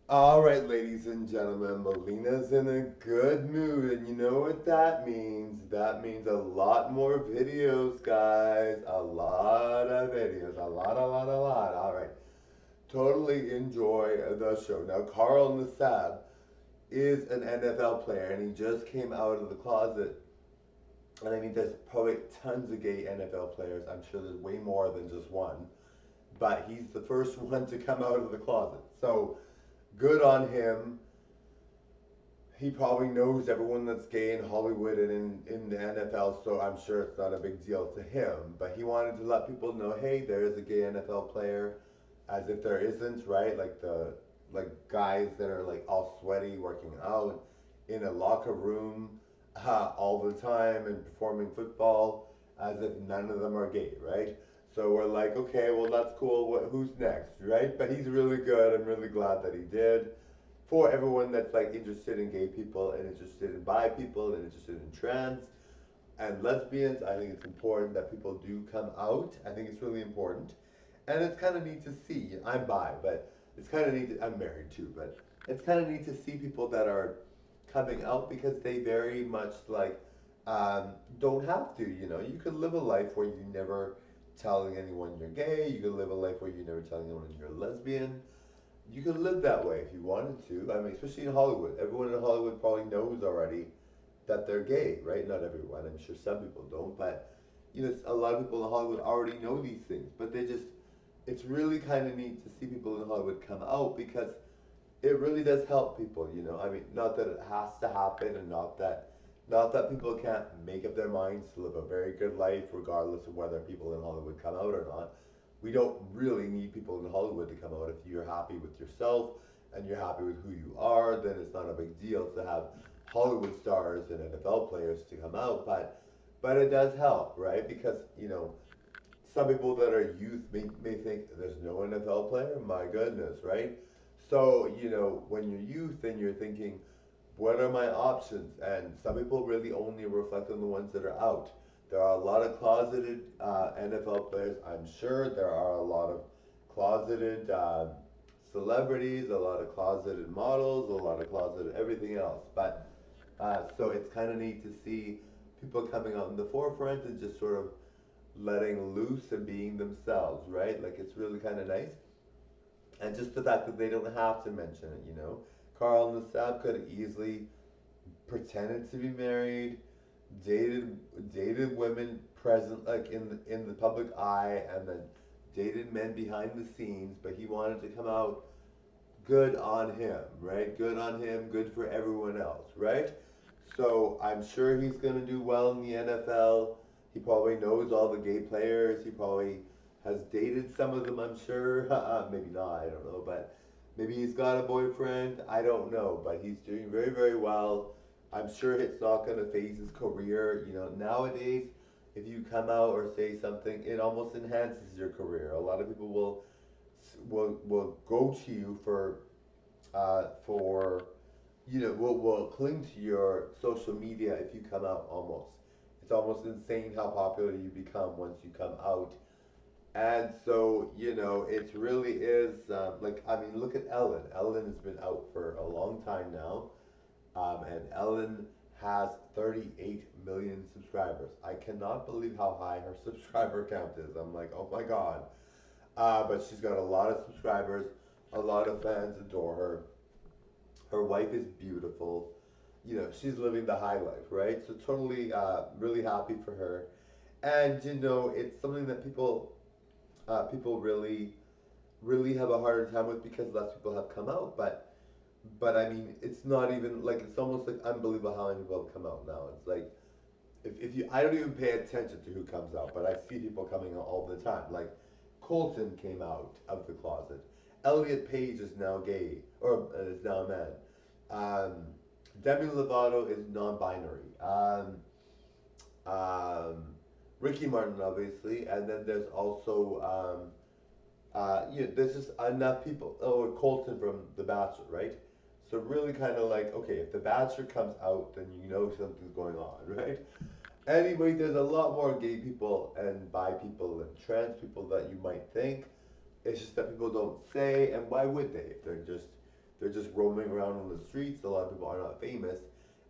All right, ladies and gentlemen, Milena's in a good mood, and you know what that means? That means a lot more videos, guys. A lot of videos. A lot. All right. Totally enjoy the show. Now, Carl Nassab is an NFL player, and he just came out of the closet. And I mean, there's probably tons of gay NFL players. I'm sure there's way more than just one. But he's the first one to come out of the closet. So, good on him. He probably knows everyone that's gay in Hollywood and in the NFL, so I'm sure it's not a big deal to him. But he wanted to let people know, hey, there is a gay NFL player, as if there isn't, right? Like guys that are like all sweaty working out in a locker room all the time and performing football, as if none of them are gay, right? So we're like, okay, well that's cool. Who's next, right? But he's really good. I'm really glad that he did for everyone that's like interested in gay people and interested in bi people and interested in trans and lesbians. I think it's important that people do come out. I think it's really important. And it's kind of neat to see. I'm bi, but it's kind of neat. I'm married too, but it's kind of neat to see people that are coming out because they very much like um, don't have to. You know, you could live a life where you never telling anyone you're gay. You could live a life where you never telling anyone you're lesbian. You could live that way if you wanted to. I mean, especially in Hollywood. Everyone in Hollywood probably knows already that they're gay, right? Not everyone. I'm sure some people don't, but you know, a lot of people in Hollywood already know these things. But they just, it's really kind of neat to see people in Hollywood come out because it really does help people. You know, I mean, not that it has to happen, and not that people can't make up their minds to live a very good life, regardless of whether people in Hollywood come out or not. We don't really need people in Hollywood to come out. If you're happy with yourself and you're happy with who you are, then it's not a big deal to have Hollywood stars and NFL players to come out. But it does help, right? Because you know some people that are youth may think there's no NFL player. My goodness, right? So you know when you're youth and you're thinking, what are my options? And some people really only reflect on the ones that are out. There are a lot of closeted NFL players. I'm sure there are a lot of closeted celebrities, a lot of closeted models, a lot of closeted everything else. But so it's kind of neat to see people coming out in the forefront and just sort of letting loose and being themselves, right? Like it's really kind of nice. And just the fact that they don't have to mention it, you know. Carl Nassab could have easily pretended to be married, dated dated women present like in the public eye, and then dated men behind the scenes. But he wanted to come out. Good on him, right? Good on him. Good for everyone else, right? So I'm sure he's gonna do well in the NFL. He probably knows all the gay players. He probably has dated some of them. I'm sure. Maybe not. I don't know, but maybe he's got a boyfriend. I don't know, but he's doing very, very well. I'm sure it's not going to phase his career. You know, nowadays, if you come out or say something, it almost enhances your career. A lot of people will go to you for you know will cling to your social media if you come out. Almost, it's almost insane how popular you become once you come out. And so, you know, it really is like, I mean, look at Ellen. Ellen has been out for a long time now, and Ellen has 38 million subscribers. I cannot believe how high her subscriber count is. I'm like, oh my God. But she's got a lot of subscribers, a lot of fans adore her. Her wife is beautiful. You know, she's living the high life, right? So totally, really happy for her. And you know, it's something that people really have a harder time with because less people have come out. But I mean, it's not even like it's almost like unbelievable how many people have come out now. It's like if you I don't even pay attention to who comes out, but I see people coming out all the time. Like Colton came out of the closet. Elliot Page is now gay or is now a man. Um, Demi Lovato is non-binary. Um, Ricky Martin, obviously, and then there's also you know, there's just enough people. Oh, Colton from The Bachelor, right? So really, kind of like, okay, if The Bachelor comes out, then you know something's going on, right? Anyway, there's a lot more gay people and bi people and trans people that you might think. It's just that people don't say, and why would they if they're just They're just roaming around on the streets. A lot of people are not famous,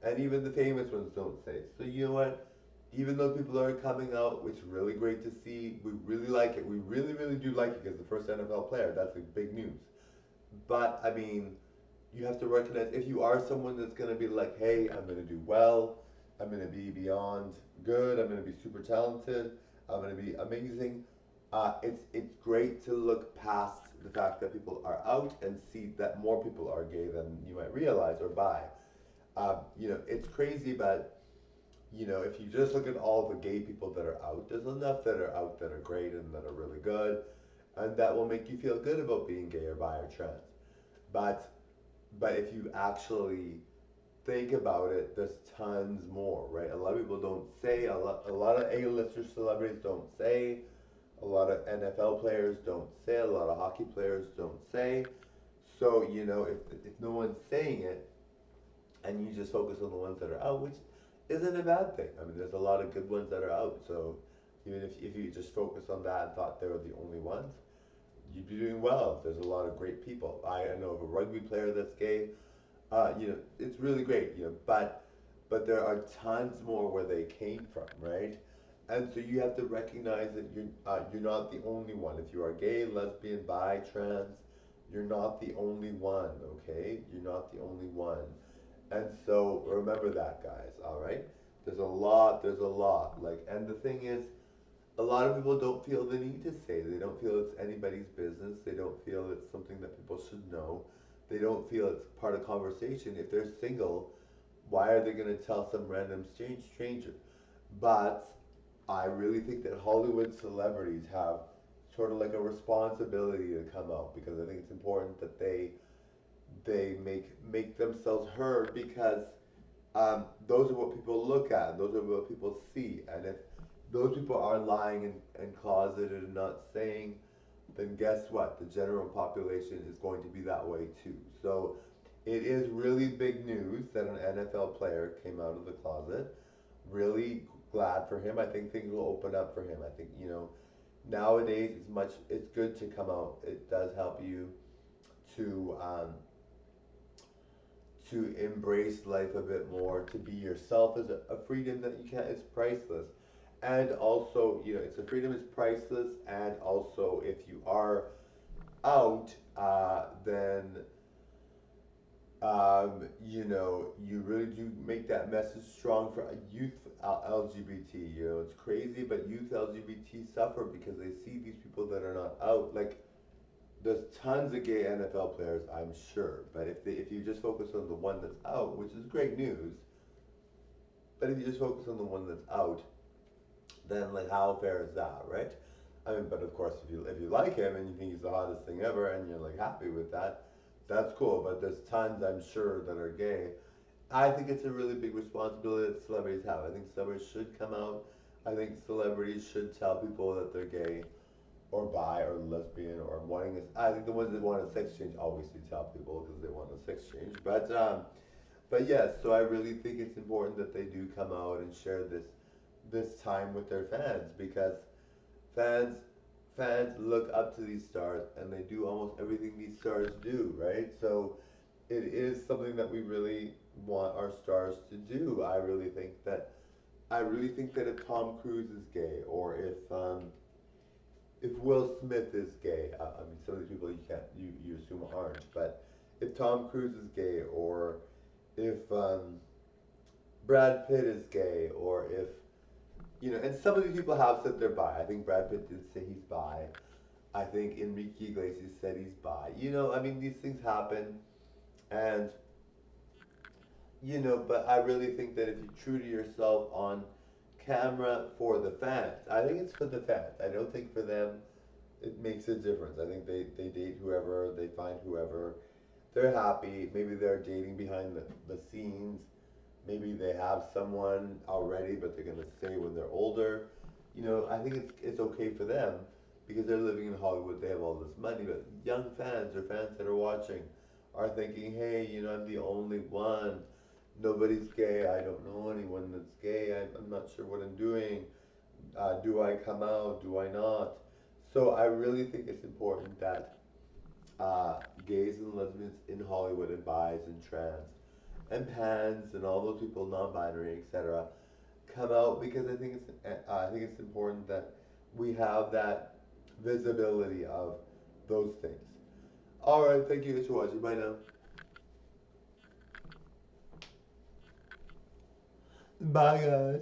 and even the famous ones don't say. So you know what? Even though people are coming out, which is really great to see, we really like it. We really, really do like it because the first NFL player, that's like big news. But I mean, you have to recognize if you are someone that's gonna be like, hey, I'm gonna do well, I'm gonna be beyond good, I'm gonna be super talented, I'm gonna be amazing. It's great to look past the fact that people are out and see that more people are gay than you might realize or bi. It's crazy, but if you just look at all the gay people that are out, there's enough that are out that are great and that are really good, and that will make you feel good about being gay or bi or trans. But but if you actually think about it, there's tons more, right? A lot of people don't say, a lot of A-lister celebrities don't say, a lot of NFL players don't say, a lot of hockey players don't say. So, if no one's saying it and you just focus on the ones that are out, which isn't a bad thing. I mean, there's a lot of good ones that are out. So, even if you just focus on that and thought they were the only ones, you'd be doing well. There's a lot of great people. I know of a rugby player that's gay. It's really great, but there are tons more where they came from, right? And so you have to recognize that you're not the only one. If you are gay, lesbian, bi, trans, you're not the only one, okay? You're not the only one. And so remember that, guys, all right? There's a lot. Like, and the thing is, a lot of people don't feel the need to say. They don't feel it's anybody's business. They don't feel it's something that people should know. They don't feel it's part of conversation. If they're single, why are they going to tell some random stranger? But I really think that Hollywood celebrities have sort of like a responsibility to come out because I think it's important that they make themselves heard because those are what people look at, those are what people see, and if those people are lying and closeted and not saying, then guess what? The general population is going to be that way too. So it is really big news that an NFL player came out of the closet. Really glad for him. I think things will open up for him. I think, nowadays it's good to come out. It does help you to embrace life a bit more, to be yourself is a freedom that you can't, it's priceless. And also, it's a freedom is priceless. And also, if you are out, then you really do make that message strong for youth LGBT. It's crazy, but youth LGBT suffer because they see these people that are not out. Like, there's tons of gay NFL players, I'm sure, but if you just focus on the one that's out, which is great news, but if you just focus on the one that's out, then like how fair is that, right? I mean, but of course, if you like him and you think he's the hottest thing ever and you're like happy with that, that's cool. But there's tons, I'm sure, that are gay. I think it's a really big responsibility that celebrities have. I think celebrities should come out. I think celebrities should tell people that they're gay or bi or lesbian or wanting a. I think the ones that want a sex change obviously tell people because they want a sex change. But yes, so I really think it's important that they do come out and share this time with their fans because fans fans look up to these stars and they do almost everything these stars do, right? So it is something that we really want our stars to do. I really think that if Tom Cruise is gay or if Will Smith is gay, I mean some of these people you can't you assume aren't, but if Tom Cruise is gay or if Brad Pitt is gay or if and some of these people have said they're bi. I think Brad Pitt did say he's bi. I think Enrique Iglesias said he's bi. I mean, these things happen, and but I really think that if you're true to yourself on camera for the fans, I think it's for the fans. I don't think for them it makes a difference. I think they date whoever, they find whoever, they're happy. Maybe they're dating behind the scenes. Maybe they have someone already, but they're gonna stay when they're older. I think it's okay for them because they're living in Hollywood. They have all this money, but young fans or fans that are watching are thinking, hey, I'm the only one. Nobody's gay. I don't know anyone that's gay. I'm not sure what I'm doing. Do I come out? Do I not? So I really think it's important that gays and lesbians in Hollywood and bis and trans and pans and all those people, non-binary, etc., come out because I think it's important that we have that visibility of those things. All right, thank you guys for watching. Bye now. Bye guys.